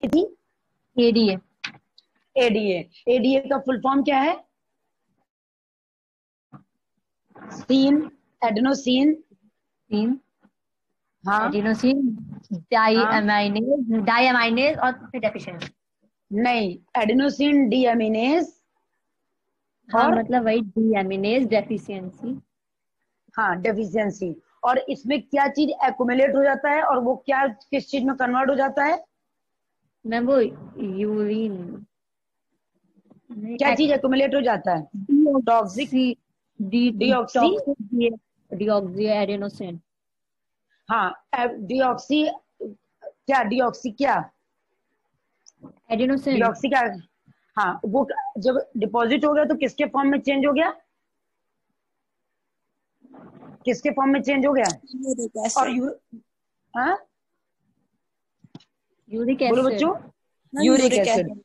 थी? ADA. ADA. ADA का full form क्या है? सीन, एडेनोसिन। सीन, हाँ एडिनोसिन हाँ, डाइअमाइनेज और फिर डेफिशिएंसी। नहीं, एडेनोसिन डीएमिनेज हाँ और मतलब वही डीएमिनेज डेफिशिएंसी। हाँ डेफिशिएंसी। और इसमें क्या चीज एक्युमुलेट हो जाता है और वो क्या किस चीज में कन्वर्ट हो जाता है? मैम वो यूरिन, क्या चीज एक्युमुलेट हो जाता है? Toxic, deoxy, deoxy, detoxic, deoxy adenosine. हाँ डीऑक्सी, क्या डीऑक्सी क्या? एडेनोसिन। डीऑक्सी क्या? हाँ वो जब डिपॉजिट हो गया तो किसके फॉर्म में चेंज हो गया? किसके फॉर्म में चेंज हो गया? यूरिक और एसिड। हाँ यूरिक बोलो एसिड। बच्चों। Ma'am uric uric acid. Acid.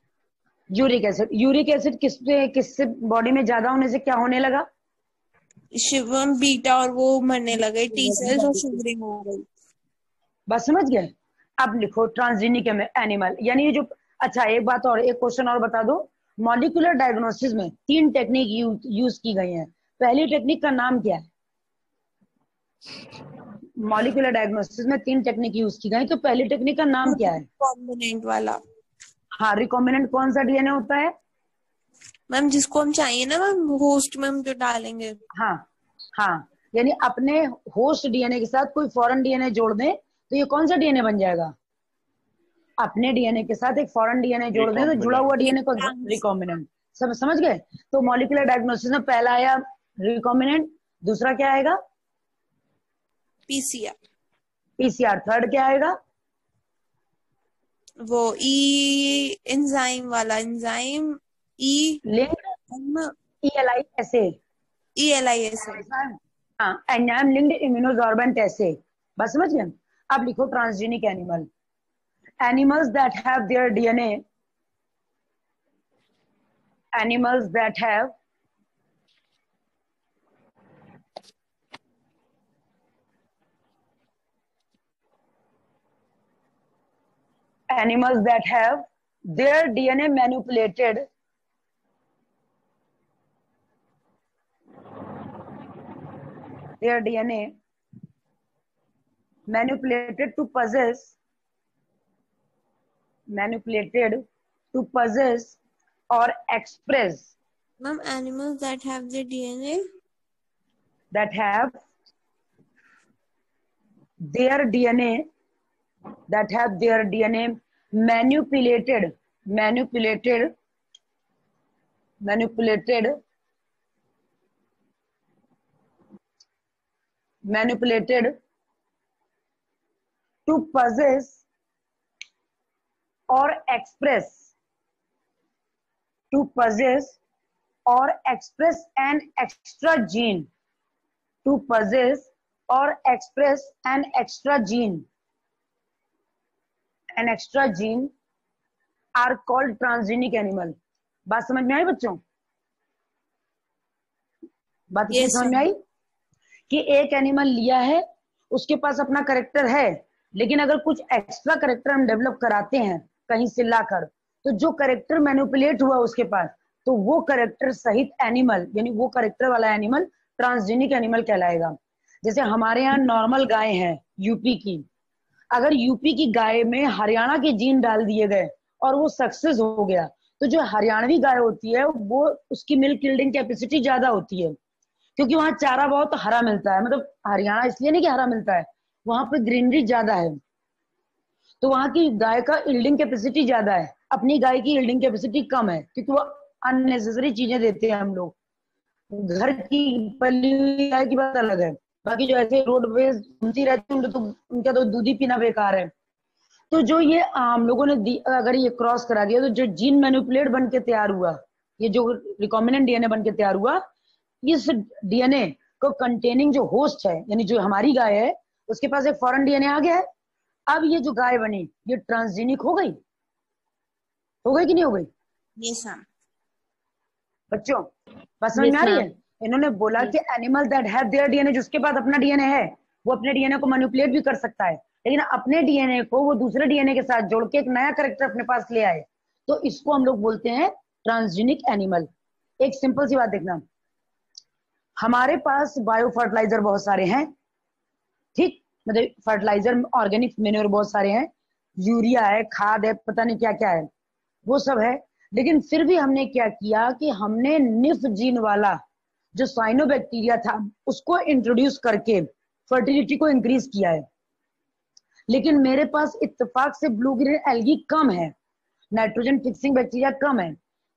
Uric acid, uric acid किससे किससे बॉडी में ज्यादा होने से क्या होने लगा? शिवम बीटा और वो मरने लगे, टी सेल्स और शुगरिंग हो गई। बस समझ गए? अब लिखो ट्रांसजेनिक एनिमल, यानी ये जो, अच्छा एक बात और, एक क्वेश्चन और बता दो। मॉलिक्यूलर डायग्नोसिस में 3 टेक्निक यूज की गई हैं। पहली टेक्निक का नाम क्या है? मॉलिक्यूलर डायग्नोसिस में 3 टेक्निक यूज की गई, तो पहली टेक्निक का नाम क्या है? कॉम्बिनेंट वाला। हाँ, रिकॉम्बिनेंट कौन सा डीएनए होता है? मैम जिसको हम चाहिए ना मैम, होस्ट में हम जो डालेंगे। हाँ हाँ, यानी अपने होस्ट डीएनए के साथ कोई फॉरेन डीएनए जोड़ दें तो ये कौन सा डीएनए बन जाएगा? अपने डीएनए के साथ एक फॉरेन डीएनए जोड़ दें तो जुड़ा हुआ डीएनए को रिकॉम्बिनेंट। सब समझ गए? तो मॉलिक्यूलर डायग्नोसिस में पहला आया रिकॉम्बिनेंट, दूसरा क्या आएगा? पीसीआर। पीसीआर। थर्ड क्या आएगा? वो ई एंजाइम वाला, एंजाइम ई लिंक्ड ईएलआई ऐसे। E L I S. हाँ, एंजाइम लिंक्ड इम्यूनोसॉर्बेंट ऐसे। बस समझ गए? अब लिखो transgenic animal. Animals that have their DNA, animals that have animals that have their DNA manipulated, their DNA manipulated to possess, manipulated to possess or express, ma'am animals that have the DNA that have their DNA, that have their DNA manipulated, manipulated, manipulated, manipulated to possess or express, to possess or express an extra gene, to possess or express an extra gene, an extra gene are called transgenic animal. बात समझ में आई बच्चों? बात इतनी yes समझ में आई कि एक एनिमल लिया है, उसके पास अपना करेक्टर है, लेकिन अगर कुछ एक्स्ट्रा करेक्टर हम डेवलप कराते हैं कहीं से लाकर, तो जो करेक्टर मैनिपुलेट हुआ उसके पास, तो वो करेक्टर सहित एनिमल, यानी वो करेक्टर वाला एनिमल ट्रांसजेनिक एनिमल कहलाएगा। जैसे हमारे यहाँ नॉर्मल गाय है यूपी की, अगर यूपी की गाय में हरियाणा के जीन डाल दिए गए और वो सक्सेस हो गया, तो जो हरियाणवी गाय होती है वो, उसकी मिल्क यील्डिंग कैपेसिटी ज्यादा होती है, क्योंकि वहां चारा बहुत हरा मिलता है। मतलब हरियाणा इसलिए नहीं कि हरा मिलता है, वहां पे ग्रीनरी ज्यादा है, तो वहां की गाय का यील्डिंग कैपेसिटी ज्यादा है। अपनी गाय की यील्डिंग कैपेसिटी कम है, क्योंकि वो अननेसेसरी चीजें देते हैं हम लोग। घर की पली हुई गाय की बात अलग है, बाकी जो ऐसे रोड पे घूमती रहती है उनका तो दूध ही पीना बेकार है। तो जो ये हम लोगों ने अगर ये क्रॉस करा दिया, तो जो जीन मैनिपुलेट बन के तैयार हुआ, ये जो रिकॉम्बिनेंट डीएनए बन के तैयार हुआ, इस डीएनए को कंटेनिंग जो होस्ट है, यानी जो हमारी गाय है, उसके पास एक फॉरेन डीएनए आ गया है। अब ये जो गाय बनी, ये ट्रांसजेनिक हो गई, हो गई कि नहीं हो गई? Yes ma'am. बच्चों बस समझ यस में आ रही है? मैम। इन्होंने बोला कि animal that have their DNA, जिसके पास अपना डीएनए है, वो अपने डीएनए को मैनिपुलेट भी कर सकता है। लेकिन अपने डीएनए को वो दूसरे डीएनए के साथ जोड़ के एक नया करेक्टर अपने पास ले आए, तो इसको हम लोग बोलते हैं ट्रांसजेनिक एनिमल। एक सिंपल सी बात देखना, हमारे पास बायो फर्टिलाइजर बहुत सारे हैं, ठीक, मतलब फर्टिलाइजर ऑर्गेनिक मेन्योर बहुत सारे हैं, यूरिया है, खाद है, पता नहीं क्या क्या है, वो सब है। लेकिन फिर भी हमने क्या किया कि हमने निफ जीन वाला जो साइनोबैक्टीरिया था उसको इंट्रोड्यूस करके फर्टिलिटी को इंक्रीज किया है। लेकिन मेरे पास इत्तेफाक से ब्लू ग्रीन एल्गी कम है, नाइट्रोजन फिक्सिंग बैक्टीरिया कम है,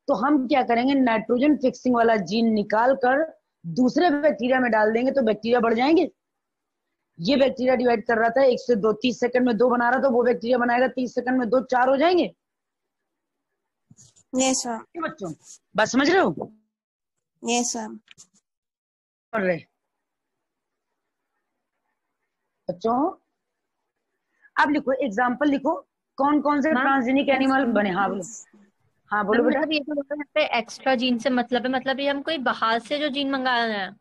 तो हम क्या करेंगे, नाइट्रोजन फिक्सिंग वाला जीन निकाल कर दूसरे बैक्टीरिया में डाल देंगे तो बैक्टीरिया बढ़ जाएंगे। ये बैक्टीरिया डिवाइड कर रहा था 1 से 2, 30 सेकंड में 2 बना रहा था, वो बैक्टीरिया बनाएगा 30 सेकंड में 2, 4 हो जाएंगे। Yes sir. बच्चों बात समझ रहे हो? Yes sir. पढ़ रहे बच्चों, अब लिखो, एग्जाम्पल लिखो, कौन कौन से ट्रांसजेनिक एनिमल बने। हाँ बोलो, हाँ बोलो बेटा। मतलब ये तो बोल रहे हैं एक्स्ट्रा जीन से मतलब है, मतलब ये हम कोई बाहर से जो जीन मंगा रहे हैं।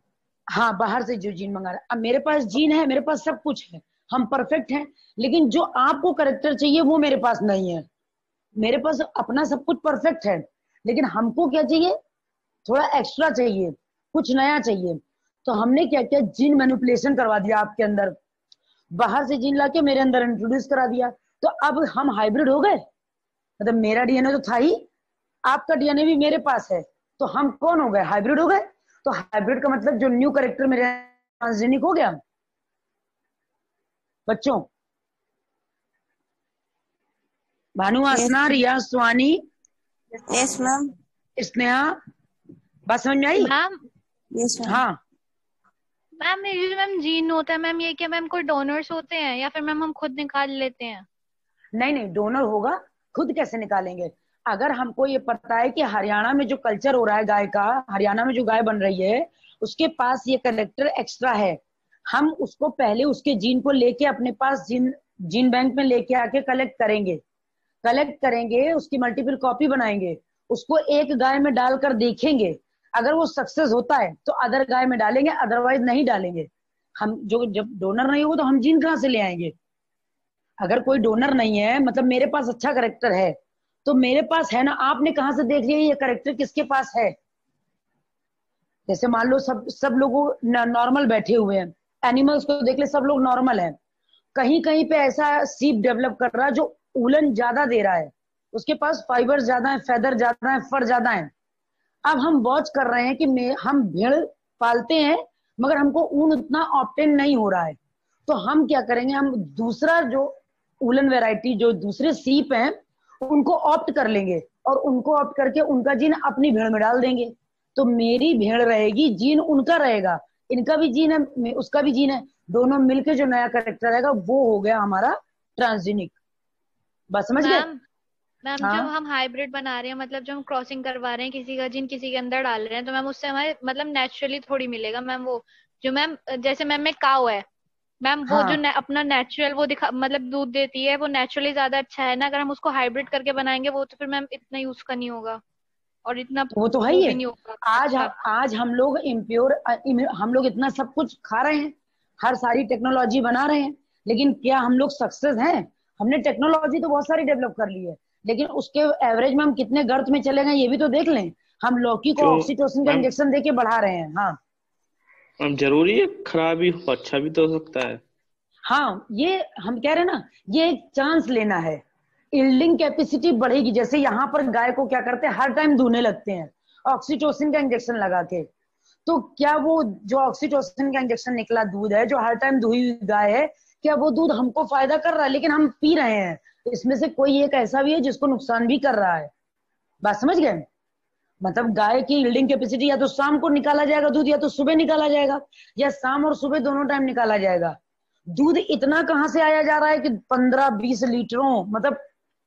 हाँ, बाहर से जो जीन मंगा रहा है। अब मेरे पास जीन है, मेरे पास सब कुछ है, हम परफेक्ट हैं, लेकिन जो आपको करेक्टर चाहिए वो मेरे पास नहीं है। मेरे पास अपना सब कुछ परफेक्ट है, लेकिन हमको क्या चाहिए, थोड़ा एक्स्ट्रा चाहिए, कुछ नया चाहिए। तो हमने क्या किया, जीन मैनिपुलेशन करवा दिया आपके अंदर, बाहर से जीन लाके मेरे अंदर इंट्रोड्यूस करा दिया। तो अब हम हाइब्रिड हो गए, मतलब मेरा डीएनए तो था ही, आपका डीएनए भी मेरे पास है, तो हम कौन हो गए, हाइब्रिड हो गए। तो हाइब्रिड का मतलब जो न्यू करेक्टर मेरे ट्रांसजेनिक हो गया। बच्चों, भानु, आसना, रिया, स्वानी, यस मैम। स्नेहा, बात समझ में आई? Ma'am yes ma'am. हाँ मैम ये जो मैम जीन होता है मैम, ये क्या मैम कोई डोनर्स होते हैं या फिर मैम हम खुद निकाल लेते हैं? नहीं नहीं, डोनर होगा, खुद कैसे निकालेंगे? अगर हमको ये पता है कि हरियाणा में जो कल्चर हो रहा है गाय का, हरियाणा में जो गाय बन रही है उसके पास ये करेक्टर एक्स्ट्रा है, हम उसको पहले उसके जीन को लेके अपने पास जीन बैंक में लेके आके कलेक्ट करेंगे, उसकी मल्टीपल कॉपी बनाएंगे, उसको एक गाय में डालकर देखेंगे, अगर वो सक्सेस होता है तो अदर गाय में डालेंगे, अदरवाइज नहीं डालेंगे। हम जो जब डोनर नहीं होगा तो हम जीन कहाँ से ले आएंगे? अगर कोई डोनर नहीं है, मतलब मेरे पास अच्छा करेक्टर है, तो मेरे पास है ना, आपने कहाँ से देख लिया ये करेक्टर किसके पास है? जैसे मान लो सब लोगों नॉर्मल बैठे हुए हैं, एनिमल्स को देख ले, सब लोग नॉर्मल है, कहीं कहीं पे ऐसा सीप डेवलप कर रहा है जो उलन ज्यादा दे रहा है, उसके पास फाइबर ज्यादा है, फेदर ज्यादा है, फर ज्यादा है। अब हम वॉच कर रहे हैं कि हम भेड़ पालते हैं मगर हमको ऊन उतना ऑप्टेन नहीं हो रहा है, तो हम क्या करेंगे, हम दूसरा जो उलन वैरायटी जो दूसरे सीप हैं उनको ऑप्ट कर लेंगे और उनको ऑप्ट करके उनका जीन अपनी भेड़ में डाल देंगे, तो मेरी भेड़ रहेगी, जीन उनका रहेगा, इनका भी जीन है, उसका भी जीन है, दोनों मिलके जो नया करेक्टर रहेगा वो हो गया हमारा ट्रांसजेनिक। बस समझ गए? मैम हाँ? जब हम हाइब्रिड बना रहे हैं, मतलब जब हम क्रॉसिंग करवा रहे हैं, किसी का जीन किसी के अंदर डाल रहे हैं, तो मैम उससे हमारे मतलब नेचुरली थोड़ी मिलेगा मैम वो जो मैम, जैसे मैम में काऊ है मैम, वो जो हाँ, अपना नेचुरल वो दिखा मतलब दूध देती है, वो नेचुरली ज्यादा अच्छा है ना। अगर हम उसको हाइब्रिड करके बनाएंगे वो तो फिर मैम इतना यूज का नहीं होगा और इतना वो तो है वो ही भी है। नहीं होगा आज अच्छा। आज हम लोग इम्प्योर, हम लोग इतना सब कुछ खा रहे हैं, हर सारी टेक्नोलॉजी बना रहे हैं, लेकिन क्या हम लोग सक्सेस हैं? हमने टेक्नोलॉजी तो बहुत सारी डेवलप कर ली है, लेकिन उसके एवरेज में हम कितने गर्त में चले गए ये भी तो देख लें। हम लौकी को जो ऑक्सीटोसिन का मैम इंजेक्शन देके बढ़ा रहे हैं। हाँ मैम जरूरी है खराब ही हो, अच्छा भी तो हो सकता है। हाँ, ये हम कह रहे हैं ना, ये एक चांस लेना है, इल्डिंग कैपेसिटी बढ़ेगी। जैसे यहाँ पर गाय को क्या करते हैं, हर टाइम दूने लगते हैं ऑक्सीटोसिन का इंजेक्शन लगा के, तो क्या वो जो ऑक्सीटोसिन का इंजेक्शन निकला दूध है, जो हर टाइम दुही हुई गाय है, क्या वो दूध हमको फायदा कर रहा है? लेकिन हम पी रहे हैं, इसमें से कोई एक ऐसा भी है जिसको नुकसान भी कर रहा है। बात समझ गए? मतलब गाय की यील्डिंग कैपेसिटी या तो शाम को निकाला जाएगा दूध, या तो सुबह निकाला जाएगा, या शाम और सुबह दोनों टाइम निकाला जाएगा। दूध इतना कहाँ से आया जा रहा है कि 15-20 लीटरों, मतलब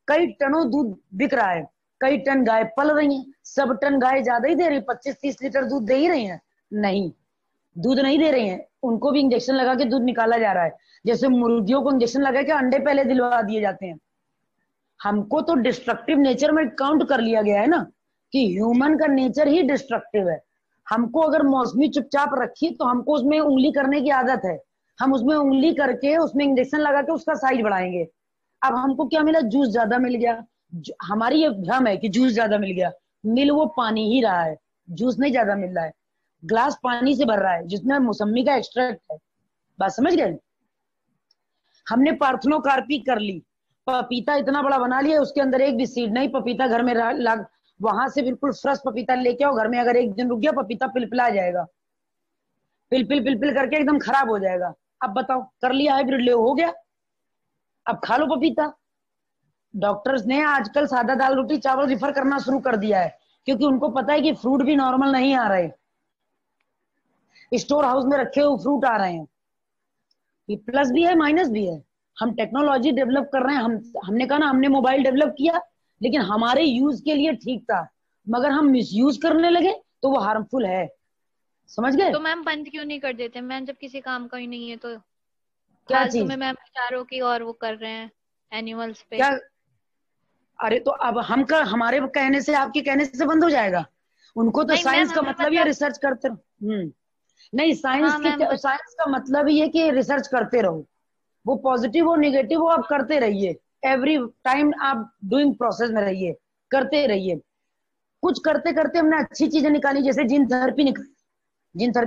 कई टनों दूध बिक रहा है, कई टन गाय पल रही है, सब टन गाय ज्यादा ही दे रही, 25-30 लीटर दूध दे ही रही है? नहीं, दूध नहीं दे रही है, उनको भी इंजेक्शन लगा के दूध निकाला जा रहा है। जैसे मुर्गियों को इंजेक्शन लगा के अंडे पहले दिलवा दिए जाते हैं। हमको तो डिस्ट्रक्टिव नेचर में काउंट कर लिया गया है ना, कि ह्यूमन का नेचर ही डिस्ट्रक्टिव है। हमको अगर मौसमी चुपचाप रखी तो हमको उसमें उंगली करने की आदत है, हम उसमें उंगली करके उसमें इंजेक्शन लगा के उसका साइज बढ़ाएंगे। अब हमको क्या मिला, जूस ज्यादा मिल गया। हमारी ये भ्रम है कि जूस ज्यादा मिल गया, मिल वो पानी ही रहा है, जूस नहीं ज्यादा मिल रहा है। ग्लास पानी से भर रहा है जिसमें मौसम्मी का एक्सट्रैक्ट है। बात समझ गए? हमने पार्थेनोकार्पी कर ली, पपीता इतना बड़ा बना लिया, उसके अंदर एक भी सीड नहीं, पपीता घर में लग, वहां से बिल्कुल फ्रेश पपीता लेके आओ घर में, अगर एक दिन रुक गया पपीता पिलपिला जाएगा, पिलपिल पिलपिल करके एकदम खराब हो जाएगा। अब बताओ, कर लिया हाइब्रिड, ले हो गया, अब खा लो पपीता। डॉक्टर्स ने आजकल सादा दाल रोटी चावल रिफर करना शुरू कर दिया है, क्योंकि उनको पता है कि फ्रूट भी नॉर्मल नहीं आ रहे, स्टोर हाउस में रखे हुए फ्रूट आ रहे हैं। ये प्लस भी है माइनस भी है। हम टेक्नोलॉजी डेवलप कर रहे हैं, हमने कहा ना, हमने मोबाइल डेवलप किया लेकिन हमारे यूज के लिए ठीक था, मगर हम मिसयूज करने लगे तो वो हार्मफुल है। समझ गए? तो मैम बंद क्यों नहीं कर देते मैम, जब किसी काम का ही नहीं है तो? क्या फालतू चीज? में मैम बेचारों की और वो कर रहे हैं एनिमल्स पे। क्या? अरे तो अब हमारे कहने से, आपके कहने से बंद हो जाएगा? उनको तो नहीं मैम, साइंस का हमें मतलब ये रिसर्च करते रहो। नहीं, हाँ मैम साइंस का मतलब ही है कि रिसर्च करते रहो, वो पॉजिटिव और निगेटिव वो आप करते रहिए, एवरी टाइम आप डूइंग प्रोसेस में रहिए, करते रहिए। कुछ करते करते हमने अच्छी चीजें निकाली, जैसे जीन थेरेपी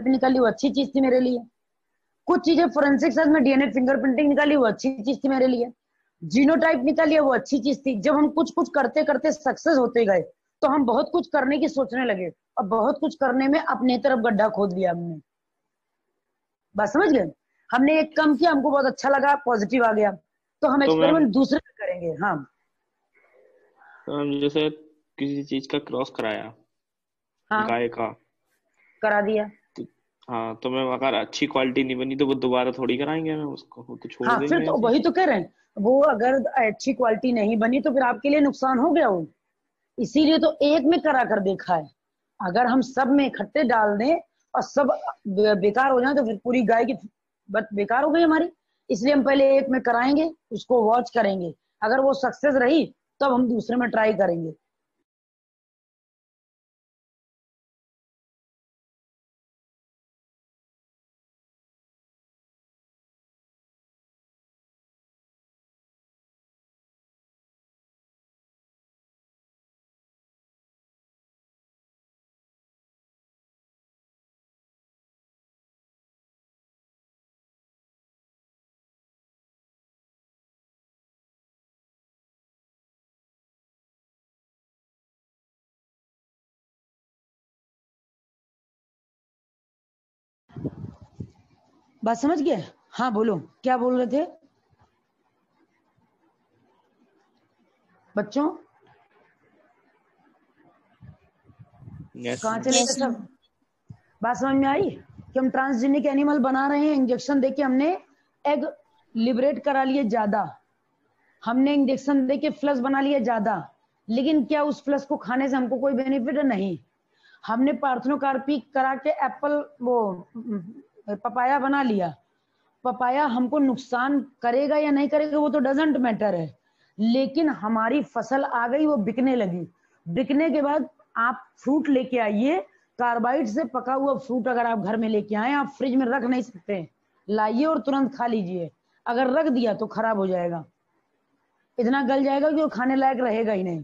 निकाली, वो अच्छी चीज थी मेरे लिए। कुछ चीजें फोरेंसिक साइंस में डीएनए फिंगरप्रिंटिंग निकाली, वो अच्छी चीज थी मेरे लिए। जीनोटाइप निकाली, वो अच्छी चीज थी। जब हम कुछ कुछ करते करते सक्सेस होते गए तो हम बहुत कुछ करने की सोचने लगे, और बहुत कुछ करने में अपने तरफ गड्ढा खोद लिया हमने। बात समझ गए? हमने एक काम किया, हमको बहुत अच्छा लगा, पॉजिटिव आ गया, तो हम तो मैम, एक्सपेरिमेंट दूसरे पे करेंगे। हाँ जैसे किसी चीज का क्रॉस कराया, हाँ, गाय का, करा दिया। तो हाँ, तो मैम अगर अच्छी क्वालिटी नहीं बनी तो वो दोबारा थोड़ी कराएंगे मैम उसको, वो तो छोड़ हाँ, फिर देंगे तो ऐसे। वही तो कह रहे हैं, वो अगर अच्छी क्वालिटी नहीं बनी तो फिर आपके लिए नुकसान हो गया वो। इसीलिए तो एक में करा कर देखा है। अगर हम सब में इकट्ठे डाल दें और सब बेकार हो जाए तो फिर पूरी गाय की बट बेकार हो गई हमारी। इसलिए हम पहले एक में कराएंगे, उसको वॉच करेंगे, अगर वो सक्सेस रही तब हम दूसरे में ट्राई करेंगे। बात समझ गए? हाँ बोलो, क्या बोल रहे थे बच्चों? यस कहाँ मैम। चले गए यस सब? बात समझ में आई कि हम ट्रांसजेनिक एनिमल बना रहे हैं, इंजेक्शन देके हमने एग लिबरेट करा लिए ज्यादा, हमने इंजेक्शन देके फ्लश बना लिया ज्यादा, लेकिन क्या उस फ्लश को खाने से हमको कोई बेनिफिट नहीं। हमने पार्थेनोकार्पी करा के एप्पल वो पपाया बना लिया, पपाया हमको नुकसान करेगा या नहीं करेगा वो तो डजेंट मैटर है, लेकिन हमारी फसल आ गई, वो बिकने लगी। बिकने के बाद आप फ्रूट लेके आइए, कार्बाइड से पका हुआ फ्रूट अगर आप घर में लेके आए, आप फ्रिज में रख नहीं सकते, लाइए और तुरंत खा लीजिए। अगर रख दिया तो खराब हो जाएगा, इतना गल जाएगा कि वो खाने लायक रहेगा ही नहीं।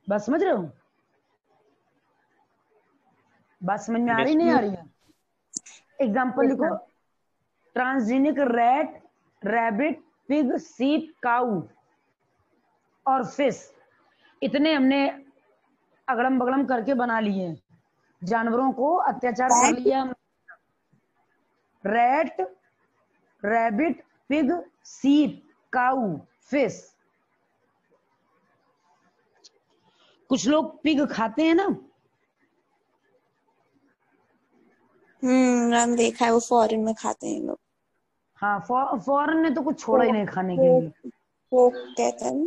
बात समझ रहे हो? बात समझ में आ रही यस नहीं मैम। आ रही है? एग्जाम्पल लिखो, ट्रांसजेनिक रैट, रैबिट, पिग, सीप, काऊ और फिश, इतने हमने अगड़म बगड़म करके बना लिए, जानवरों को अत्याचार कर लिया। रैट, रैबिट, पिग, सीप, काऊ, फिश। कुछ लोग पिग खाते हैं ना? मैम देखा है, वो फॉरेन में खाते हैं लोग। हाँ, फॉरेन ने तो कुछ छोड़ा ही नहीं खाने के लिए। पोक कहता है ना।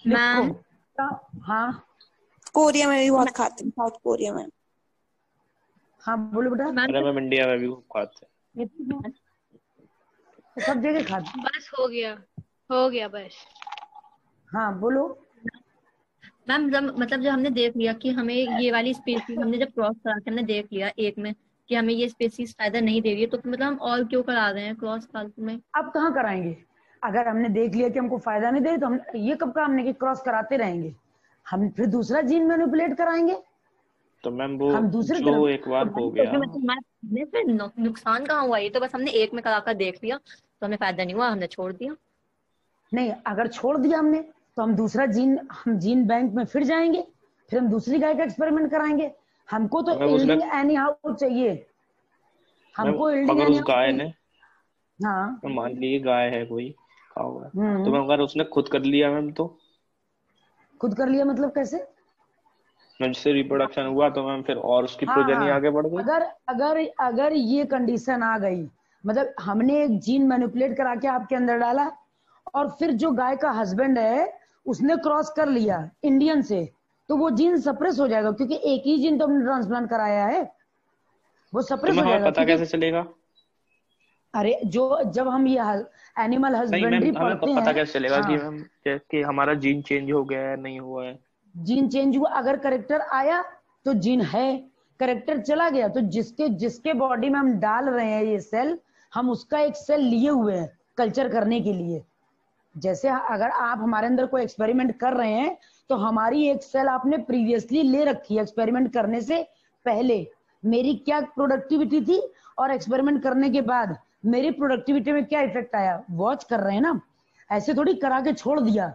लिखो। मैम हाँ कोरिया में भी बहुत खाते हैं, साउथ कोरिया में। हाँ बोलो बेटा। मैम अरे मैम, इंडिया में भी खूब खाते हैं। तो सब जगह खाते। बस हो गया बस। हाँ बोलो। मैम जब मतलब जब हमने देख लिया कि हमें ये वाली स्पीसीज हमने जब क्रॉस करा के हमने देख लिया एक में, कि हमें ये स्पीसीज फायदा नहीं दे रही है, तो फिर मतलब हम और क्यों करा रहे हैं क्रॉस फालतू में? अब कहाँ कराएंगे? अगर हमने देख लिया कि हमको फायदा नहीं दे रही, तो हम ये कब काम नहीं कि क्रॉस कराते रहेंगे? हम फिर दूसरा जीन मैनिपुलेट कराएंगे, तो मैम वो हम दूसरी जो तरफ। एक बार हो तो गया, फिर मतलब हमें फिर नुकसान कहाँ हुआ? ये तो बस हमने एक में करा कर देख लिया, तो हमें फायदा नहीं हुआ, हमने छोड़ दिया। नहीं, अगर छोड़ दिया हमने तो हम दूसरा जीन, हम जीन बैंक में फिर जाएंगे, फिर हम दूसरी गाय का एक्सपेरिमेंट कराएंगे। हमको तो मैम उसने, इल्डिंग एनी हाउ चाहिए, मैम हमको इल्डिंग अगर एनी उस हाउ गाय चाहिए। ने, हाँ। मैम मान लीजिए गाय है कोई, काऊ है, तो हम्म। मैम अगर उसने खुद कर लिया मैम, तो खुद कर लिया मतलब कैसे? मैम जिससे रिप्रोडक्शन हुआ तो मैम फिर और उसकी हाँ प्रोजनी हाँ, आगे बढ़ गई। अगर अगर अगर ये कंडीशन आ गई, मतलब हमने एक जीन मैनिपुलेट करा के आपके अंदर डाला, और फिर जो गाय का हस्बैंड है उसने क्रॉस कर लिया इंडियन से, तो वो जीन सप्रेस हो जाएगा, क्योंकि एक ही जीन तो हमने ट्रांसप्लांट कराया है, वो तो सप्रेस मैम हो हमें जाएगा। पता क्योंकि कैसे चलेगा? अरे जो जब हम ये एनिमल नहीं मैम, हस्बेंड्री हमें पढ़ते पता हैं। कैसे चलेगा कि हाँ, मैम कि हमारा जीन चेंज हो गया है नहीं हुआ है? जीन चेंज हुआ, अगर करेक्टर आया तो जीन है, करेक्टर चला गया तो जिसके जिसके बॉडी में हम डाल रहे हैं ये सेल, हम उसका एक सेल लिए हुए हैं कल्चर करने के लिए। जैसे अगर आप हमारे अंदर कोई एक्सपेरिमेंट कर रहे हैं, तो हमारी एक सेल आपने प्रीवियसली ले रखी है एक्सपेरिमेंट करने से पहले, मेरी क्या प्रोडक्टिविटी थी और एक्सपेरिमेंट करने के बाद मेरी प्रोडक्टिविटी में क्या इफेक्ट आया, वॉच कर रहे हैं ना। ऐसे थोड़ी करा के छोड़ दिया,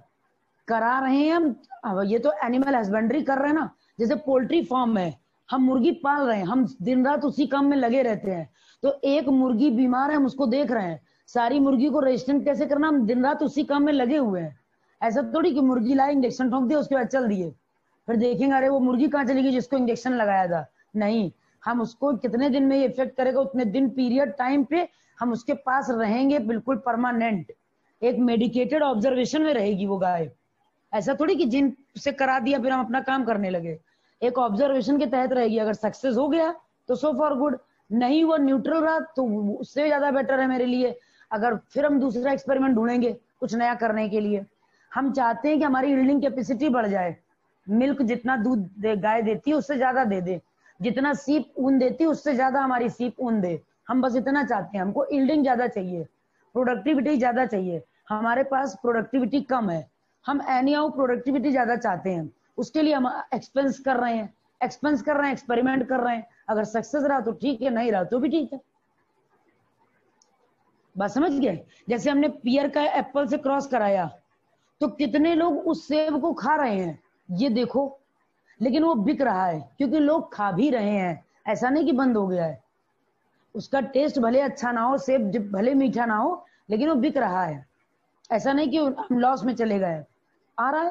करा रहे हैं हम। अब ये तो एनिमल हस्बेंड्री कर रहे हैं ना, जैसे पोल्ट्री फार्म है, हम मुर्गी पाल रहे हैं, हम दिन रात उसी काम में लगे रहते हैं। तो एक मुर्गी बीमार है, हम उसको देख रहे हैं, सारी मुर्गी को रेजिस्टेंट कैसे करना, हम दिन रात उसी काम में लगे हुए हैं। ऐसा थोड़ी कि मुर्गी लाए, इंजेक्शन ठोक दिया, उसके बाद चल दिए, फिर देखेंगे अरे वो मुर्गी कहाँ चली गई जिसको इंजेक्शन लगाया था। नहीं, हम उसको कितने दिन में ये इफेक्ट करेगा, उतने दिन पीरियड टाइम पे हम उसके पास रहेंगे, बिल्कुल परमानेंट, एक मेडिकेटेड ऑब्जर्वेशन में रहेगी वो गाय। ऐसा थोड़ी कि जिन से करा दिया फिर हम अपना काम करने लगे, एक ऑब्जर्वेशन के तहत रहेगी। अगर सक्सेस हो गया तो सो फॉर गुड, नहीं वो न्यूट्रल रहा तो उससे ज्यादा बेटर है मेरे लिए। अगर फिर हम दूसरा एक्सपेरिमेंट ढूंढेंगे कुछ नया करने के लिए। हम चाहते हैं कि हमारी यील्डिंग कैपेसिटी बढ़ जाए, मिल्क जितना दूध गाय देती है उससे ज्यादा दे दे, जितना सीप ऊन देती है उससे ज्यादा हमारी सीप ऊन दे। हम बस इतना चाहते हैं, हमको यील्डिंग ज्यादा चाहिए, प्रोडक्टिविटी ज्यादा चाहिए। हमारे पास प्रोडक्टिविटी कम है, हम एनी हाउ प्रोडक्टिविटी ज्यादा चाहते हैं, उसके लिए हम एक्सपेंस कर रहे हैं, एक्सपेरिमेंट कर रहे हैं। अगर सक्सेस रहा तो ठीक है, नहीं रहा तो भी ठीक है। बात समझ गए? जैसे हमने पियर का एप्पल से क्रॉस कराया, तो कितने लोग उस सेब को खा रहे हैं ये देखो, लेकिन वो बिक रहा है क्योंकि लोग खा भी रहे हैं, ऐसा नहीं कि बंद हो गया है। उसका टेस्ट भले अच्छा ना हो, सेब भले मीठा ना हो, लेकिन वो बिक रहा है। ऐसा नहीं कि हम लॉस में चले गए, आ रहा है।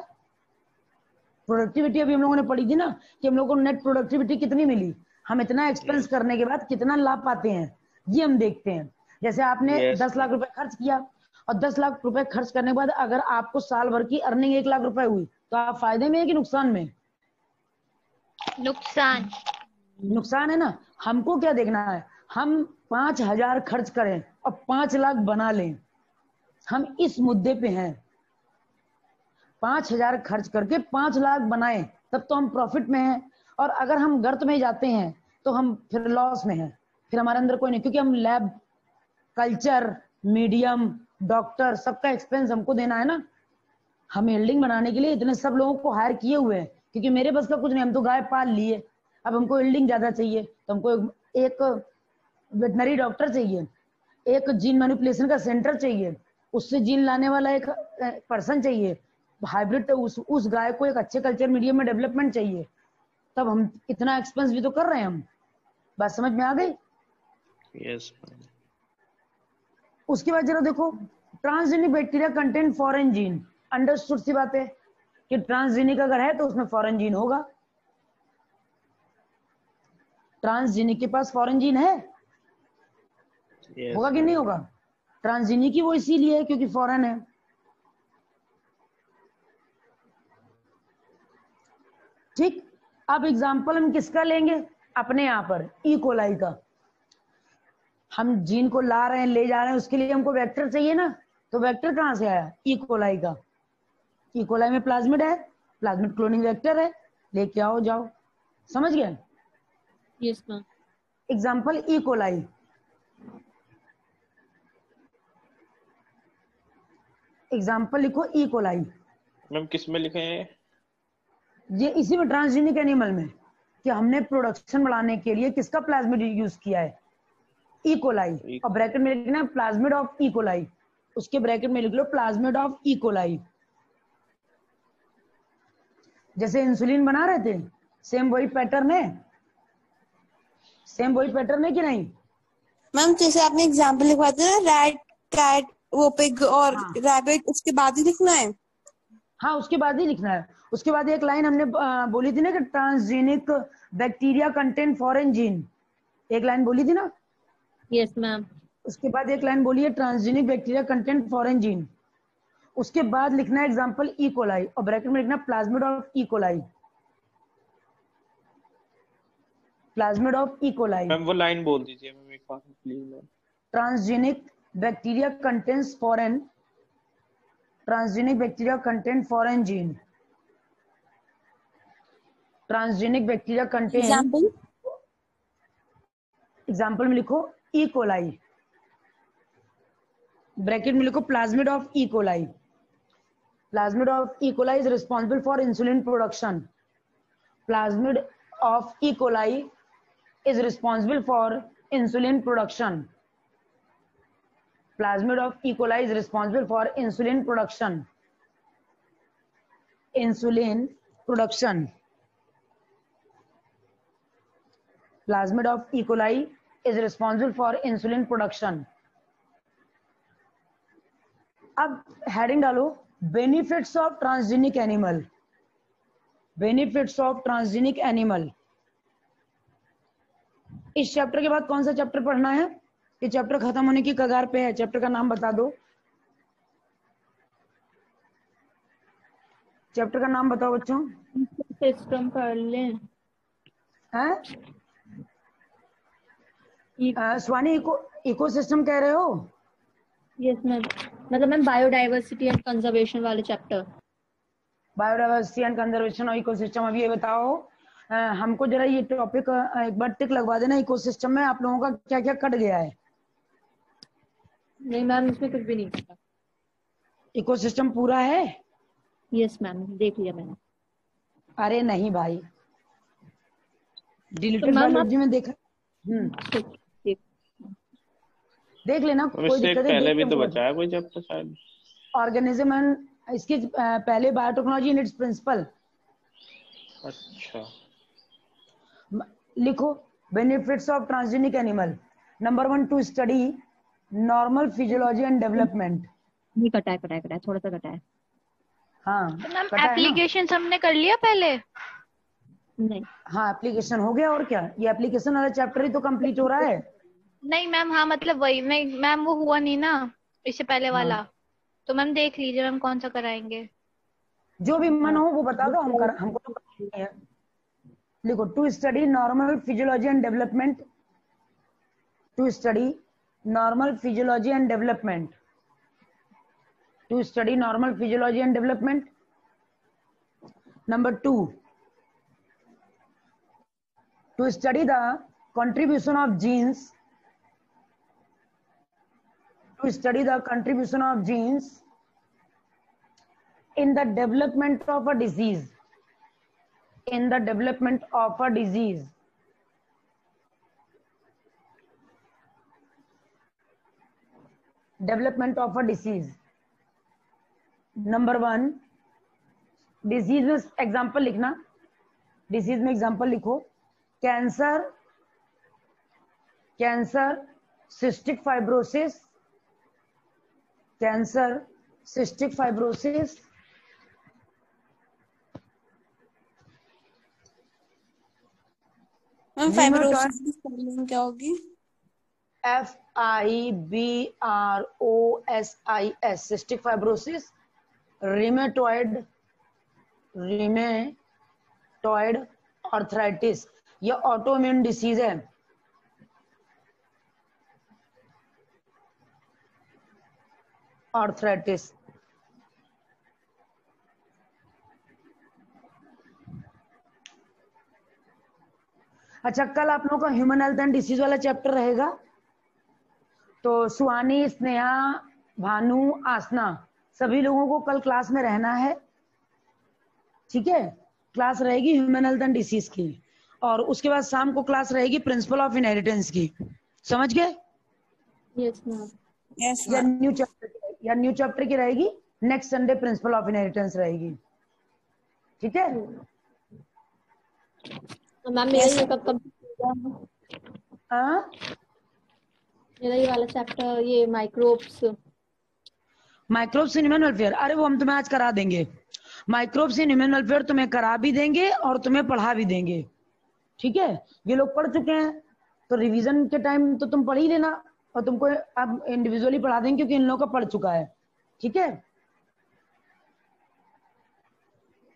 प्रोडक्टिविटी अभी हम लोगों ने पढ़ी थी ना कि हम लोगों को नेट प्रोडक्टिविटी कितनी मिली, हम इतना एक्सपेंस करने के बाद कितना लाभ पाते हैं, ये हम देखते हैं। जैसे आपने 10 लाख रुपए खर्च किया, और 10 लाख रुपए खर्च करने के बाद अगर आपको साल भर की अर्निंग 1 लाख रुपए हुई, तो आप फायदे में है कि नुकसान में? नुकसान। नुकसान है ना। हमको क्या देखना है, हम 5,000 खर्च करें और 5 लाख बना लें, हम इस मुद्दे पे हैं। 5,000 खर्च करके 5 लाख बनाए, तब तो हम प्रॉफिट में हैं। और अगर हम गर्त में जाते हैं तो हम फिर लॉस में हैं, फिर हमारे अंदर कोई नहीं, क्योंकि हम लैब, कल्चर, मीडियम, डॉक्टर, सबका एक्सपेंस हमको देना है ना। हम यील्डिंग बनाने के लिए इतने सब लोगों को हायर किए हुए हैं, क्योंकि मेरे बस का कुछ नहीं, हम तो गाय पाल लिए। अब हमको यील्डिंग ज्यादा चाहिए तो हमको एक वेटनरी डॉक्टर चाहिए, एक जीन मैनिपुलेशन का सेंटर चाहिए, उससे जीन लाने वाला एक पर्सन चाहिए, हाइब्रिड उस गाय को एक अच्छे कल्चर मीडियम में डेवलपमेंट चाहिए। तब हम इतना एक्सपेंस भी तो कर रहे हैं हम। बात समझ में आ गई? यस। उसके बाद जरा देखो, transgenic bacteria contain foreign gene. Understood सी बात है कि ट्रांसजेनिक अगर है तो उसमें फॉरेन जीन होगा। ट्रांसजेनिक के पास फॉरेन जीन है, होगा कि नहीं होगा? ट्रांसजेनिक ही वो इसीलिए है क्योंकि फॉरेन है। ठीक, अब एग्जाम्पल हम किसका लेंगे? अपने यहाँ पर ई कोलाई का। हम जीन को ला रहे हैं, ले जा रहे हैं, उसके लिए हमको वेक्टर चाहिए ना। तो वेक्टर कहाँ से आया? ई कोलाई का। ई कोलाई में प्लाज्मिड है, प्लाज्मिड क्लोनिंग वेक्टर है, लेके आओ जाओ। समझ गए? Yes ma'am. Example E coli, example लिखो ई कोलाई। मैम किस में लिखे हैं? ये इसी में ट्रांसजेनिक एनिमल में, कि हमने प्रोडक्शन बढ़ाने के लिए किसका प्लाज्मिड यूज किया है, ई कोलाई। और ब्रैकेट में लिखना है प्लाज्मिड ऑफ ई कोलाई, उसके ब्रैकेट में लिख लो प्लाज्मिड ऑफ ई कोलाई। जैसे इंसुलिन बना रहे थे, सेम वही पैटर्न है, सेम वही पैटर्न है कि नहीं? मैम जैसे आपने एग्जाम्पल लिखवाया था ना, रैट, कैट, वो पिग और हाँ रैबिट, उसके बाद ही लिखना है। हाँ, उसके बाद ही लिखना है। उसके बाद एक लाइन हमने बोली थी ना कि transgenic bacteria contain foreign gene, एक लाइन बोली थी ना। Yes ma'am. उसके बाद एक लाइन बोली है transgenic bacteria contain foreign gene. उसके बाद लिखना है एग्जांपल ई कोलाई और ब्रैकेट में लिखना plasmid of E coli, plasmid of E coli. Ma'am वो लाइन बोल दीजिए मैम एक बार please ma'am. Transgenic bacteria contains foreign, transgenic bacteria contain foreign gene, transgenic bacteria contain, example example में लिखो ई कोलाई, ब्रैकेट में लिखो plasmid of E coli. Plasmid of E coli is responsible for insulin production, plasmid of E coli is responsible for insulin production, plasmid of E. coli is responsible for insulin production, insulin production, plasmid of E. coli is responsible for insulin production। अब heading डालो benefits of transgenic animal, benefits of transgenic animal. इस chapter के बाद कौन सा chapter पढ़ना है? ये चैप्टर खत्म होने की कगार पे है, चैप्टर का नाम बता दो, चैप्टर का नाम बताओ बच्चों। सिस्टम पढ़ लें। हैं? स्वानी इकोसिस्टम कह रहे हो? यस मैम, मतलब मैम बायोडाइवर्सिटी एंड कंजर्वेशन वाले चैप्टर। बायोडाइवर्सिटी एंड कंजर्वेशन और इकोसिस्टम। अब ये बताओ हमको जरा ये टॉपिक एक बार टिक लगवा देना, इकोसिस्टम में आप लोगों का क्या क्या कट गया है? नहीं मैम, इसमें कुछ भी नहीं था। इकोसिस्टम पूरा है? यस मैम, देख लिया मैंने। अरे नहीं भाई, डिलीटेड तो मैम बायोलॉजी में देखा। ठीक। देख लेना, मैम कोई इससे दिक्कत पहले है? भी तो बचा है कोई चैप्टर शायद। ऑर्गेनिज्म एंड इसके पहले बायोटेक्नोलॉजी इन इट्स प्रिंसिपल। अच्छा लिखो benefits of transgenic animal. Number 1 to study normal physiology and development. नहीं, कटा है, थोड़ा सा कटा है। हाँ तो मैम कटा है ना? एप्लीकेशन हमने कर लिया पहले? नहीं हाँ एप्लीकेशन हो गया, और क्या, ये एप्लीकेशन वाला चैप्टर ही तो कंप्लीट हो रहा है। नहीं मैम, हाँ मतलब वही मैम वो हुआ नहीं ना इससे पहले वाला। हाँ। तो मैम देख लीजिए मैम कौन सा कराएंगे। जो भी मन हो वो बता दो, हमको तो पता नहीं है। लिखो to study normal physiology and development, to study normal physiology and development, to study normal physiology and development. Number 2 to study the contribution of genes, to study the contribution of genes in the development of a disease, in the development of a disease। development of a disease। Number 1 disease में example लिखना, disease में example लिखो cancer, cancer, cystic fibrosis, cancer, cystic fibrosis, ma'am fibrosis की spelling क्या होगी? FIBROSIS, cystic fibrosis, rheumatoid, rheumatoid arthritis, ये autoimmune disease है। Arthritis. अच्छा, कल आप लोगों का ह्यूमन हेल्थ एंड डिसीज वाला चैप्टर रहेगा। तो सुहानी, स्नेहा, भानु, आसना, सभी लोगों को कल क्लास में रहना है, ठीक है। क्लास रहेगी ह्यूमन हेल्थ एंड डिसीज की, और उसके बाद शाम को क्लास रहेगी प्रिंसिपल ऑफ इनहेरिटेंस की। समझ गए? Yes ma'am. यस या मैम। न्यू चैप्टर की रहेगी, next Sunday principle of inheritance रहेगी, ठीक है। मैम मेरा यस ये कब कंप्लीट होगा? हाँ, मेरा ये वाला चैप्टर, ये microbes. Microbes in human welfare, अरे वो हम तुम्हें आज करा देंगे। माइक्रोब्स इन ह्यूमन वेलफेयर तुम्हें करा भी देंगे और तुम्हें पढ़ा भी देंगे, ठीक है। ये लोग पढ़ चुके हैं, तो रिवीजन के टाइम तो तुम पढ़ ही लेना, और तुमको अब इंडिविजुअली पढ़ा देंगे क्योंकि इन लोगों का पढ़ चुका है, ठीक है।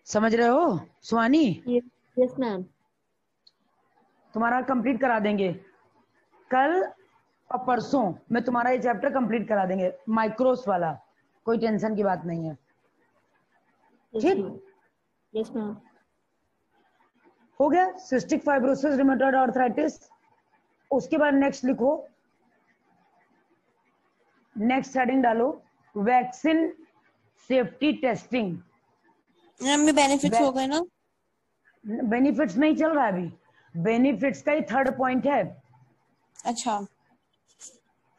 समझ रहे हो सुहानी? Yes ma'am. तुम्हारा कंप्लीट करा देंगे कल और परसों में, तुम्हारा ये चैप्टर कंप्लीट करा देंगे, माइक्रोस वाला, कोई टेंशन की बात नहीं है, ठीक। Yes ma'am. हो गया सिस्टिक फाइब्रोसिस, रिमेटॉइड आर्थराइटिस। उसके बाद नेक्स्ट लिखो, नेक्स्ट हेडिंग डालो, वैक्सीन सेफ्टी टेस्टिंग। मैम ये बेनिफिट्स हो गए ना? बेनिफिट्स नहीं चल रहा है अभी, बेनिफिट्स का ही थर्ड पॉइंट है। अच्छा,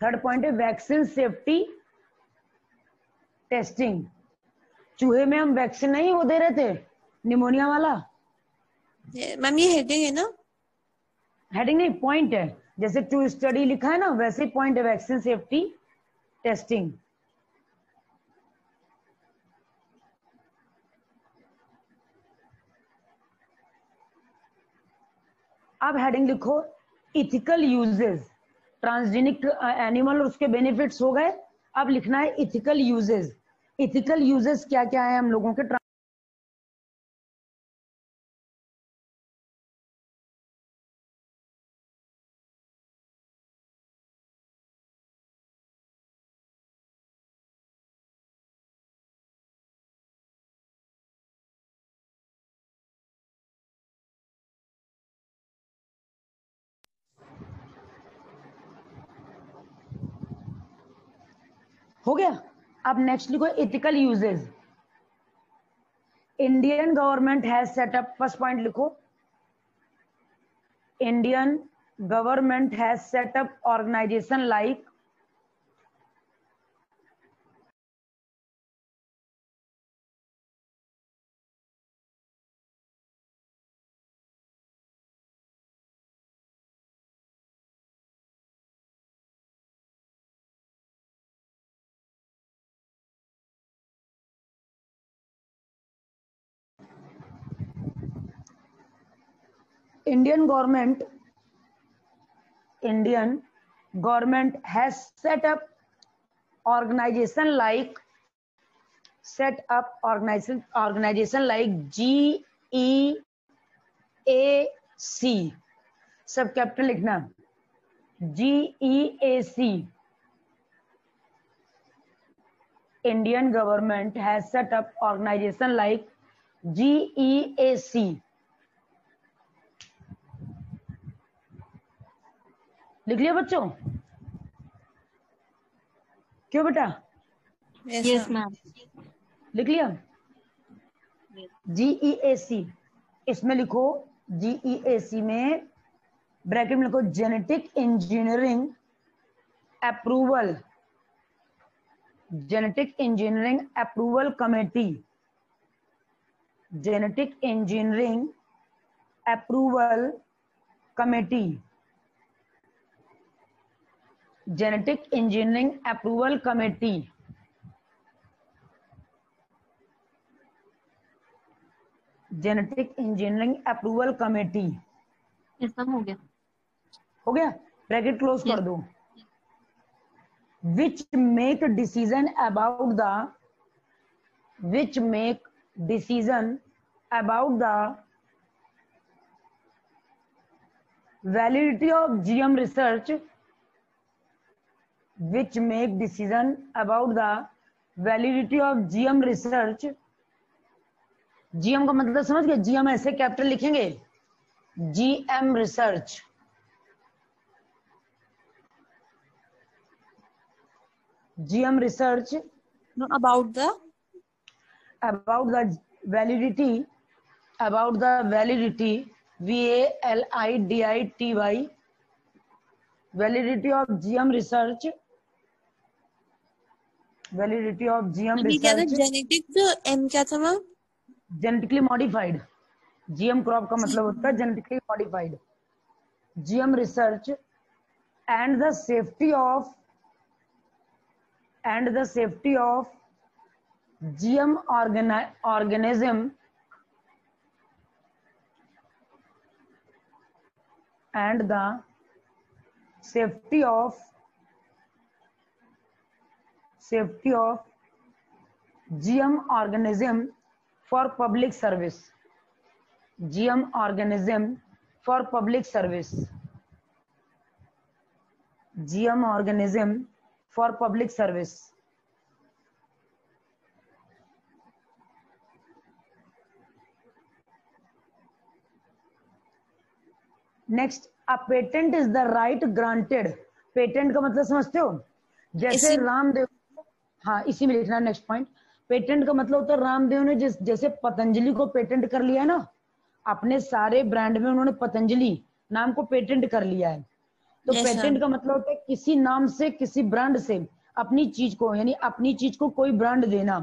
थर्ड पॉइंट है वैक्सीन सेफ्टी टेस्टिंग। चूहे में हम वैक्सीन नहीं वो दे रहे थे, निमोनिया वाला। मैम ये हेडिंग है ना? हेडिंग नहीं, पॉइंट है, जैसे टू स्टडी लिखा है ना, वैसे ही पॉइंट है, वैक्सीन सेफ्टी टेस्टिंग। अब हेडिंग लिखो, इथिकल यूजेस, ट्रांसजेनिक एनिमल और उसके बेनिफिट्स हो गए। अब लिखना है इथिकल यूजेस। इथिकल यूजेस क्या क्या है हम लोगों के हो गया। अब नेक्स्ट लिखो ethical uses. Indian government has set up, first point लिखो, Indian government has set up organization like Indian government has set up organization like GEAC, सब कैपिटल लिखना, GEAC। Indian government has set up organization like GEAC। लिख लिया बच्चों? क्यों बेटा? Yes ma'am. लिख लिया? GEAC, इसमें लिखो, GEAC में ब्रैकेट में लिखो genetic engineering approval, genetic engineering approval committee, genetic engineering approval committee, genetic engineering approval committee. Genetic engineering approval committee. Yes ma'am हो गया। हो गया, ब्रैकेट क्लोज कर दो। which make decision about the validity of GM research, which make decision about the validity of GM research। GM का मतलब समझ गए? GM ऐसे कैपिटल लिखेंगे, GM Research. GM Research. No, about the validity. About the validity. VALIDITY. Validity of GM Research. Validity of GM मैंने क्या था Research. Genetic M क्या था ma'am? Genetically modified. GM crop का मतलब होता है genetically modified. GM research and the safety of GM organism and the safety of GM organism for public service. GM organism for public service. GM organism for public service. Next, a patent is the right granted. Patent का मतलब समझते हो? जैसे रामदेव, हाँ इसी में लिखना next point. Patent का मतलब होता है रामदेव ने जैसे पतंजलि को पेटेंट कर लिया है ना, अपने सारे ब्रांड में उन्होंने पतंजलि नाम को पेटेंट कर लिया है. तो पेटेंट का मतलब होता है किसी नाम से, किसी ब्रांड से अपनी चीज को, यानी अपनी चीज को कोई ब्रांड देना.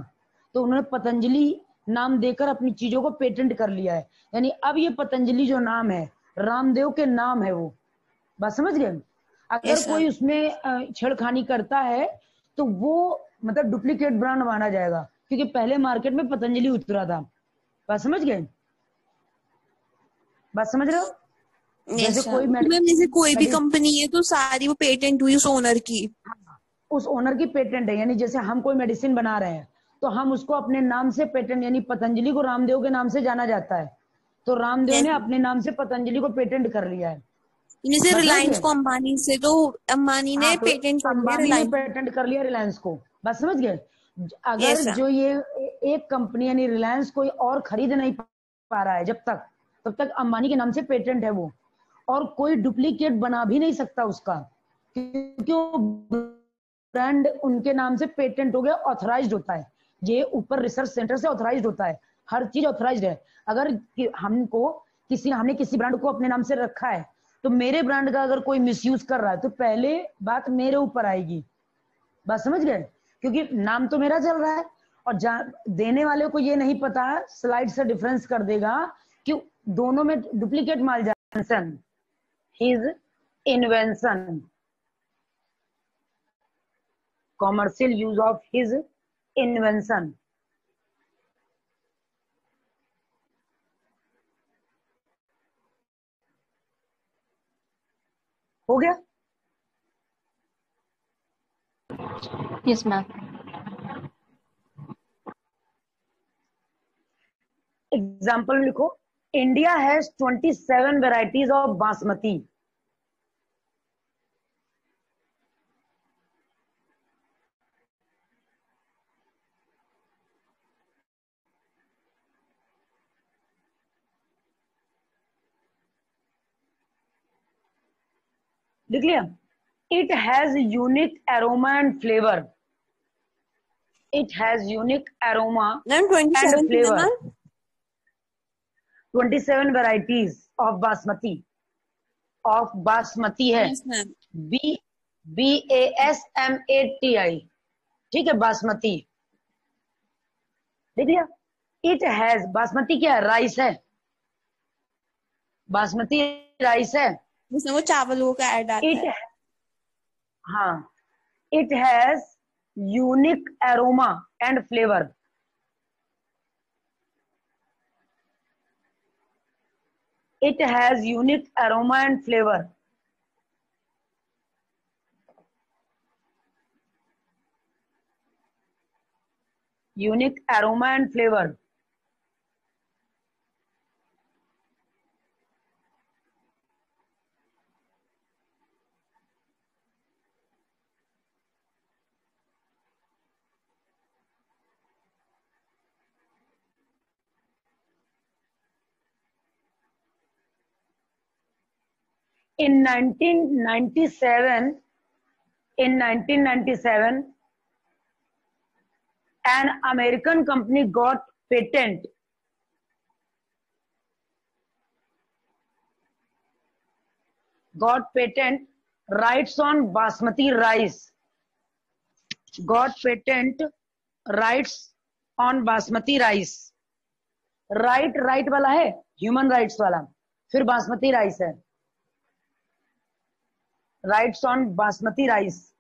तो उन्होंने पतंजलि नाम देकर अपनी चीजों को पेटेंट कर लिया है. यानी अब ये पतंजलि जो नाम है रामदेव के नाम है. वो बात समझ गए? अगर कोई उसमें छेड़खानी करता है तो वो मतलब डुप्लीकेट ब्रांड माना जाएगा, क्योंकि पहले मार्केट में पतंजलि उतरा था. बात समझ गए? बात समझ रहे हो? जैसे कोई भी कंपनी है तो सारी वो पेटेंट हुई उस ओनर की. उस ओनर की पेटेंट है. यानी जैसे हम कोई मेडिसिन बना रहे हैं तो हम उसको अपने नाम से पेटेंट, यानी पतंजलि को रामदेव के नाम से जाना जाता है, तो रामदेव ने अपने नाम से पतंजलि को पेटेंट कर लिया है. जैसे रिलायंस को अंबानी से, तो अंबानी ने पेटेंट कर लिया, अंबानी ने पेटेंट कर लिया रिलायंस को. बात समझ गए? अगर जो ये एक कंपनी यानी रिलायंस कोई और खरीद नहीं पा रहा है तब तक अंबानी के नाम से पेटेंट है वो, और कोई डुप्लीकेट बना भी नहीं सकता उसका, क्योंकि वो ब्रांड उनके नाम से पेटेंट हो गया, ऑथराइज्ड होता है. ये ऊपर रिसर्च सेंटर से ऑथराइज्ड होता है, हर चीज ऑथराइज्ड है. अगर हमने किसी ब्रांड को अपने नाम से रखा है तो मेरे ब्रांड का अगर कोई मिसयूज कर रहा है तो पहले बात मेरे ऊपर आएगी. बात समझ गए? क्योंकि नाम तो मेरा चल रहा है और देने वाले को ये नहीं पता, स्लाइड से डिफरेंस कर देगा कि दोनों में डुप्लीकेट माल जाए. His invention, commercial use of his invention. हो गया? Yes ma'am. एग्जाम्पल लिखो. India has 27 varieties of basmati. लिख लिया? It has unique aroma and flavour. It has unique aroma and flavour. 27 varieties of basmati है. BASMATI. ठीक है, बासमती. देख लिया? इट हैज, बासमती क्या है? राइस है. बासमती राइस है, उसमें वो चावलों का ऐड आता है. हाँ. It has unique aroma and flavour. It has unique aroma and flavor. Unique aroma and flavor. In 1997, an American company got patent rights on basmati rice. Got patent rights on basmati rice. Right वाला है human rights वाला, फिर basmati rice है, rights on basmati rice.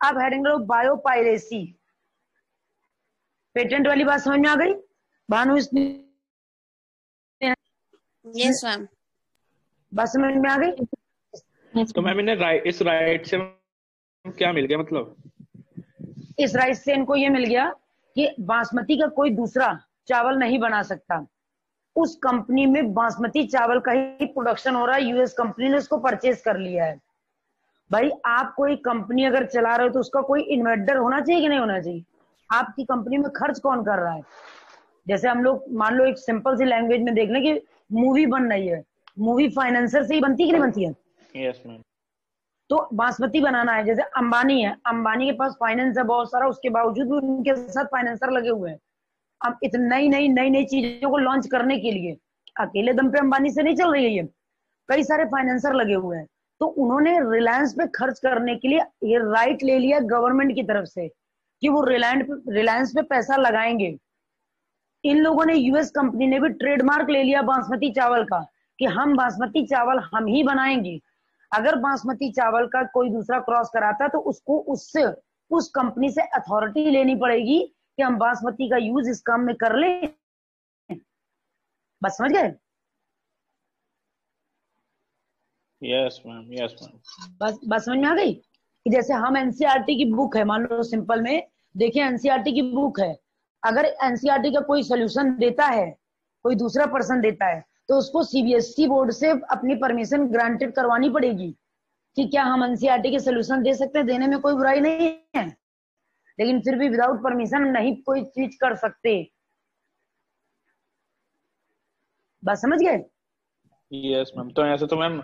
अब heading लो biopiracy. Patent वाली बात समझ में आ गई भानु? यस मैम, बात समझ में आ गई? तो मैम इन्हें इस राइट से क्या मिल गया? मतलब इस राइट से इनको ये मिल गया कि बासमती का कोई दूसरा चावल नहीं बना सकता। उस कंपनी में बासमती चावल का ही प्रोडक्शन हो रहा है, यूएस कंपनी ने उसको परचेज कर लिया है। भाई आप कोई कंपनी अगर चला रहे हो तो उसका कोई इन्वेंटर होना चाहिए कि नहीं होना चाहिए? आपकी कंपनी में खर्च कौन कर रहा है? जैसे हम लोग मान लो एक सिंपल सी लैंग्वेज में देख लें कि मूवी बन रही है, मूवी फाइनेंसर से ही बनती है कि नहीं बनती है? Yes ma'am. तो बासमती बनाना है, जैसे अंबानी है, अंबानी के पास फाइनेंस है बहुत सारा, उसके बावजूद भी उनके साथ फाइनेंसर लगे हुए हैं। अब इतनी नई चीजों को लॉन्च करने के लिए अकेले दम पे अंबानी से नहीं चल रही है ये, कई सारे फाइनेंसर लगे हुए हैं। तो उन्होंने रिलायंस पे खर्च करने के लिए ये राइट ले लिया गवर्नमेंट की तरफ से कि वो रिलायंस पे पैसा लगाएंगे। इन लोगों ने, यूएस कंपनी ने भी ट्रेडमार्क ले लिया बासमती चावल का कि हम बासमती चावल हम ही बनाएंगे। अगर बासमती चावल का कोई दूसरा क्रॉस कराता तो उसको उससे उस कंपनी से अथॉरिटी लेनी पड़ेगी कि हम बासमती का यूज इस काम में कर ले। बस समझ गए? Yes ma'am, yes ma'am. बस समझ में आ गई कि जैसे हम एनसीईआरटी की बुक है, मान लो सिंपल में देखिए एनसीईआरटी की बुक है, अगर एनसीईआरटी का कोई सोल्यूशन देता है, कोई दूसरा पर्सन देता है, तो उसको सीबीएसई बोर्ड से अपनी परमिशन ग्रांटेड करवानी पड़ेगी कि क्या हम एनसीईआरटी के सोल्यूशन दे सकते हैं। देने में कोई बुराई नहीं है, लेकिन फिर भी विदाउट परमिशन नहीं कोई चीज कर सकते। बस समझ गए? Yes ma'am. तो ऐसे तो मैम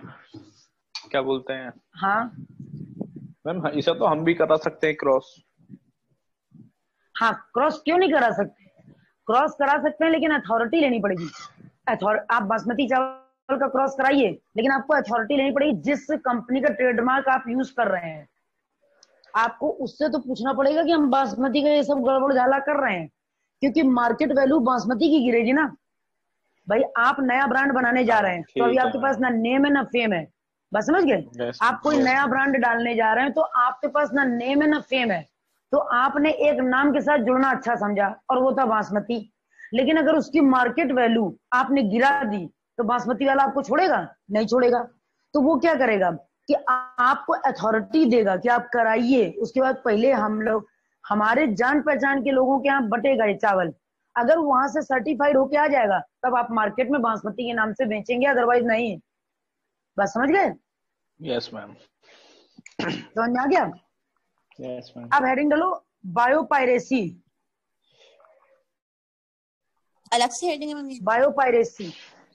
क्या बोलते हैं, हाँ मैम इसे तो हम भी करा सकते हैं क्रॉस। हाँ, क्रॉस क्यों नहीं करा सकते? क्रॉस करा सकते हैं, लेकिन अथॉरिटी लेनी पड़ेगी। आप बासमती चावल का क्रॉस कराइए, लेकिन आपको अथॉरिटी लेनी पड़ेगी। जिस कंपनी का ट्रेडमार्क आप यूज कर रहे हैं, आपको उससे तो पूछना पड़ेगा कि हम बासमती का ये सब गड़बड़ झाला कर रहे हैं, क्योंकि मार्केट वैल्यू बासमती की गिरेगी ना। भाई आप नया ब्रांड बनाने जा रहे हैं तो अभी आपके पास ना नेम है ना फेम है। बस समझ गए? आप कोई नया ब्रांड डालने जा रहे हैं तो आपके पास ना नेम है ना फेम है, तो आपने एक नाम के साथ जुड़ना अच्छा समझा और वो था बासमती। लेकिन अगर उसकी मार्केट वैल्यू आपने गिरा दी तो बासमती वाला आपको छोड़ेगा? नहीं छोड़ेगा। तो वो क्या करेगा कि आपको अथॉरिटी देगा कि आप कराइए। उसके बाद पहले हम लोग, हमारे जान पहचान के लोगों के यहाँ बटेगा ये चावल। अगर वहां से सर्टिफाइड होके आ जाएगा तब आप मार्केट में बासमती के नाम से बेचेंगे, अदरवाइज नहीं। बस समझ गए? Yes ma'am. समझ में आ गया? Yes ma'am. अब हेडिंग डालो बायोपायरेसी। अलग से हेडिंग है। बायोपायरेसी,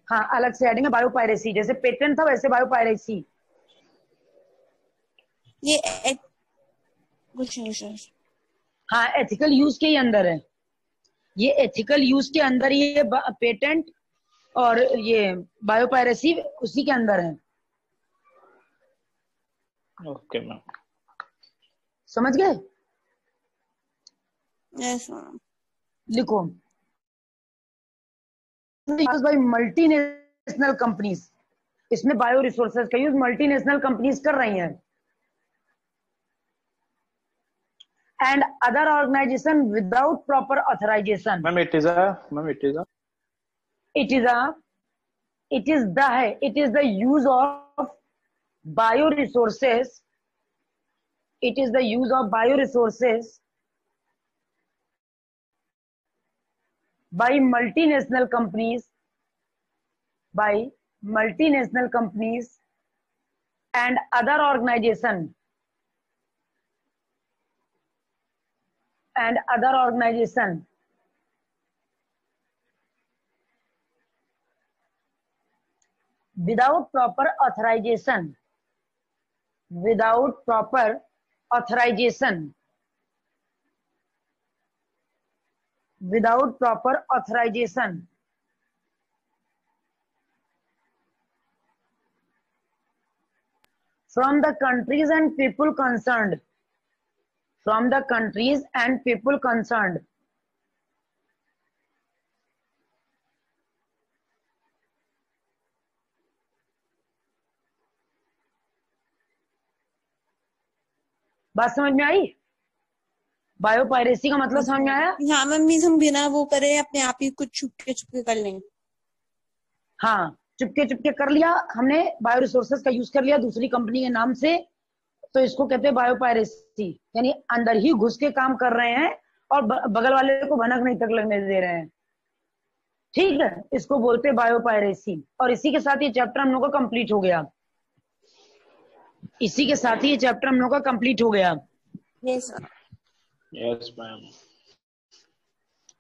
हाँ अलग से हेडिंग है बायोपायरेसी। जैसे पेटेंट था वैसे बायोपायरेसी। ये कुछ नहीं सर। हाँ, एथिकल यूज के ही अंदर है ये, एथिकल यूज के अंदर ये पेटेंट और ये बायोपायरेसी उसी के अंदर है। Okay ma'am. समझ गए? Yes ma'am. लिखो बाई मल्टीनेशनल कंपनीज। इसमें बायो रिसोर्सेज का यूज मल्टीनेशनल कंपनीज कर रही हैं and other organization without proper authorization. Ma'am, it is the use of bioresources. It is the use of bioresources by multinational companies and other organization without proper authorization, without proper authorization, without proper authorization from the countries and people concerned, from the countries and people concerned, बात समझ में आई? Biopiracy का मतलब समझ में आया? हाँ ma'am, means हम बिना वो करे अपने आप ही कुछ छुपके छुपके कर लेंगे। हाँ, चुपके चुपके कर लिया हमने, बायो रिसोर्सेज का यूज कर लिया दूसरी कंपनी के नाम से, तो इसको कहते हैं बायोपायरेसी, यानी अंदर ही घुस के काम कर रहे हैं और बगल वाले को भनक नहीं तक लगने दे रहे हैं। ठीक है, इसको बोलते हैं बायोपायरेसी। और इसी के साथ ये चैप्टर हम लोग का कंप्लीट हो गया, इसी के साथ ही ये चैप्टर हम लोग का कंप्लीट हो गया। Yes sir. Yes ma'am.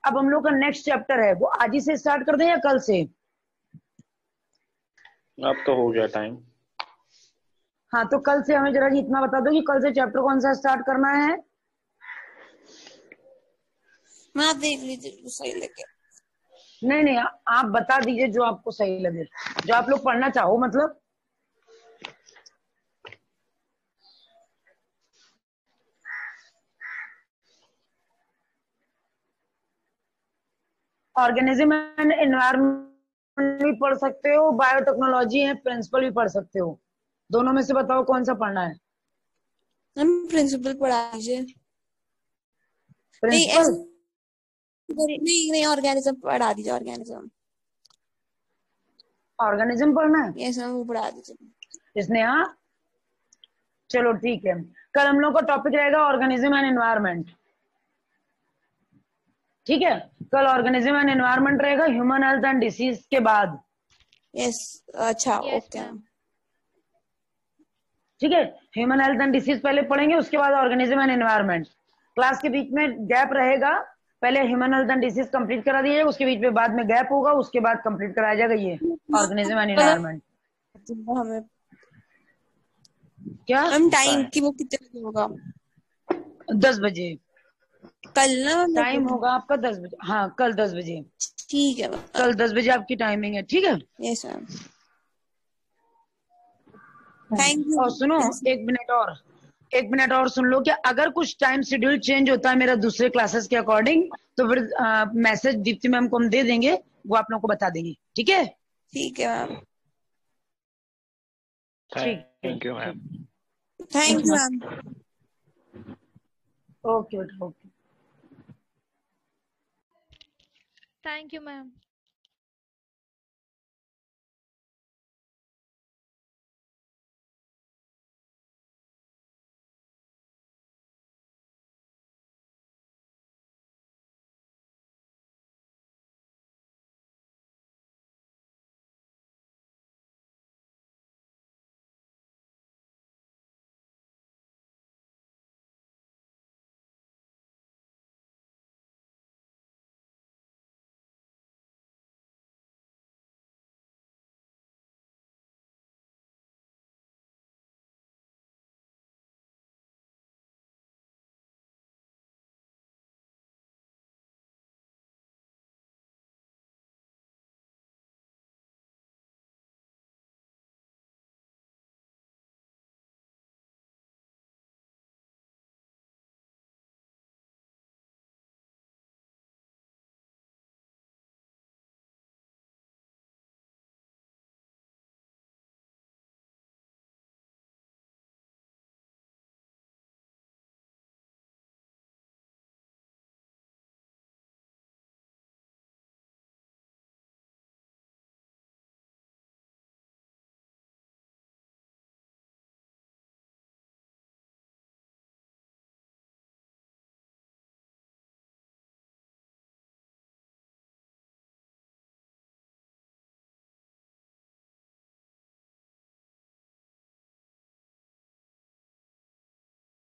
अब हम लोग का नेक्स्ट चैप्टर है, वो आज ही से स्टार्ट कर दें या कल से? अब तो हो गया टाइम। हाँ, तो कल से हमें जरा जी इतना बता दो कि कल से चैप्टर कौन सा स्टार्ट करना है। मैं आप देख लीजिए जो सही लगे। नहीं नहीं, आप बता दीजिए जो आपको सही लगे, जो आप लोग पढ़ना चाहो। मतलब ऑर्गेनिज्म एंड एनवायरनमेंट भी पढ़ सकते हो, बायोटेक्नोलॉजी है प्रिंसिपल भी पढ़ सकते हो। दोनों में से बताओ कौन सा पढ़ना है? हम प्रिंसिपल पढ़ा दीजिए। प्रिंसिपल? नहीं ऑर्गेनिज्म पढ़ा दीजिए। ऑर्गेनिज्म ऑर्गेनिज्म पढ़ना है? यस मैम, वो पढ़ा दीजिए। इसने हाँ, चलो ठीक है। कल हम लोग का टॉपिक रहेगा ऑर्गेनिज्म एंड एनवायरनमेंट। ठीक है, कल ऑर्गेनिज्म एंड एनवायरनमेंट रहेगा ह्यूमन हेल्थ एंड डिसीज के बाद। यस अच्छा Yes, ओके। ma'am. ठीक है, ह्यूमन हेल्थ एंड डिसीज पहले पढ़ेंगे, उसके बाद ऑर्गेनिज्म एंड एनवायरनमेंट। क्लास के बीच में गैप रहेगा, पहले human health and disease complete करा दिया जाएगा, उसके बीच में बाद में गैप होगा, उसके बाद कंप्लीट कराया जाएगा ये ऑर्गेनिज्म एंड एनवायरनमेंट। हमें क्या हम टाइम की वो कितने बजे होगा? 10 बजे कल ना टाइम होगा आपका, 10 बजे। हाँ, कल 10 बजे। ठीक है कल 10 बजे आपकी टाइमिंग है। ठीक है, यस मैम, थैंक यू। और सुनो, एक मिनट और सुन लो कि अगर कुछ टाइम शेड्यूल चेंज होता है मेरा दूसरे क्लासेस के अकॉर्डिंग, तो फिर मैसेज दीप्ति मैम को हम दे देंगे, वो आप लोगों को बता देंगे। ठीक है? ठीक है ma'am, thank you ma'am. Thank you ma'am. Okay बेटा, ओके। Thank you, ma'am.